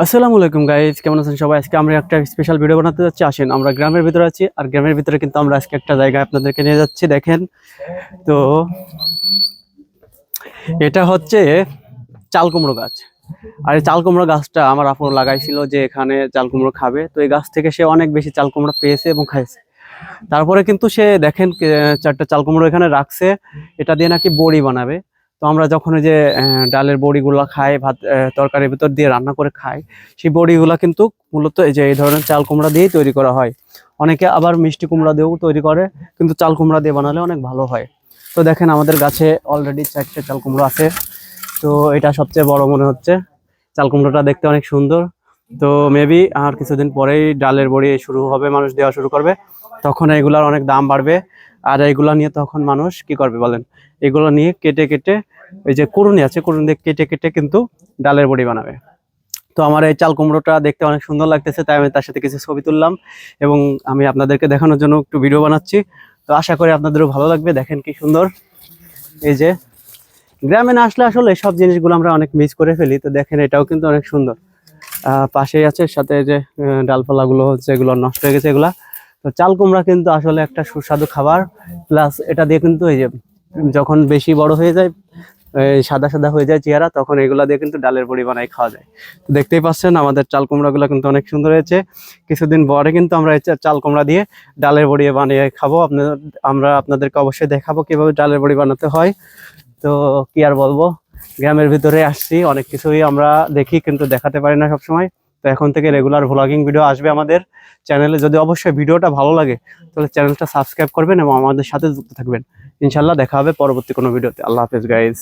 আসসালামু আলাইকুম গাইজ, কেমন আছেন সবাই? আজকে আমরা একটা স্পেশাল ভিডিও বানাতে যাচ্ছি। আসেন, আমরা গ্রামের ভিতরে আছি, আর গ্রামের ভিতরে কিন্তু আমরা আজকে একটা জায়গায় আপনাদেরকে নিয়ে যাচ্ছি। দেখেন তো, এটা হচ্ছে চাল কুমড়ো গাছ। আর এই চাল কুমড়ো গাছটা আমার আপু লাগাইছিল যে এখানে চাল কুমড়ো খাবে, তো এই গাছ থেকে সে অনেক বেশি চাল কুমড়ো পেয়েছে এবং খাইছে। তারপরে কিন্তু সে দেখেন চারটা চাল কুমড়ো এখানে রাখছে, এটা দিয়ে নাকি বড়ি বানাবে। তো আমরা যখন ওই যে ডালের বড়িগুলো খাই, ভাত তরকারির ভিতর দিয়ে রান্না করে খাই, সেই বড়িগুলা কিন্তু মূলত এই যে এই ধরনের চাল কুমড়া দিয়েই তৈরি করা হয়। অনেকে আবার মিষ্টি কুমড়া দিয়েও তৈরি করে, কিন্তু চাল কুমড়া দিয়ে বানালে অনেক ভালো হয়। তো দেখেন আমাদের গাছে অলরেডি 4টে চাল কুমড়ো আছে। তো এটা সবচেয়ে বড় মনে হচ্ছে। চাল কুমড়োটা দেখতে অনেক সুন্দর। তো মেবি আর কিছুদিন পরেই ডালের বড়ি শুরু হবে, মানুষ দেওয়া শুরু করবে। তখন এগুলার অনেক দাম বাড়বে। আর এগুলা নিয়ে তখন মানুষ কি করবে বলেন? এগুলো নিয়ে কেটে কেটে, ওই যে কুড়ুনি আছে, কুড়ুনি দিয়ে কেটে কেটে কিন্তু ডালের বড়ি বানাবে। তো আমার এই চাল কুমড়োটা দেখতে অনেক সুন্দর লাগতেছে, তাই আমি তার সাথে কিছু ছবি তুললাম এবং আমি আপনাদেরকে দেখানোর জন্য একটু ভিডিও বানাচ্ছি। তো আশা করি আপনাদেরও ভালো লাগবে। দেখেন কি সুন্দর। এই যে গ্রামে না আসলে আসলে সব জিনিসগুলো আমরা অনেক মিস করে ফেলি। তো দেখেন এটাও কিন্তু অনেক সুন্দর। পাশেই আছে, সাথে যে ডালপালা গুলো হচ্ছে এগুলো নষ্ট হয়ে গেছে এগুলা। তো চাল কুমড়া কিন্তু আসলে একটা সুস্বাদু খাবার। প্লাস এটা দিয়ে কিন্তু এই যে যখন বেশি বড় হয়ে যায়, সাদা সাদা হয়ে যায় চেহারা, তখন এগুলা দিয়ে কিন্তু ডালের বড়ি বানাই খাওয়া যায়। তো দেখতেই পাচ্ছেন আমাদের চাল কুমড়া গুলো কিন্তু অনেক সুন্দর হয়েছে। কিছুদিন পরে কিন্তু আমরা এই চাল কুমড়া দিয়ে ডালের বড়ি বানিয়ে খাবো। আমরা আপনাদেরকে অবশ্যই দেখাবো কিভাবে ডালের বড়ি বানাতে হয়। তো কি আর বলবো, গ্রামের ভিতরে আসছি, অনেক কিছুই আমরা দেখি কিন্তু দেখাতে পারি না সবসময়। তো এখন থেকে রেগুলার ভ্লগিং ভিডিও আসবে আমাদের চ্যানেলে। যদি অবশ্যই ভিডিওটা ভালো লাগে তাহলে চ্যানেলটা সাবস্ক্রাইব করবেন এবং আমাদের সাথে যুক্ত থাকবেন। ইনশাল্লাহ দেখা হবে পরবর্তী কোনো ভিডিওতে। আল্লাহ হাফেজ গাইজ।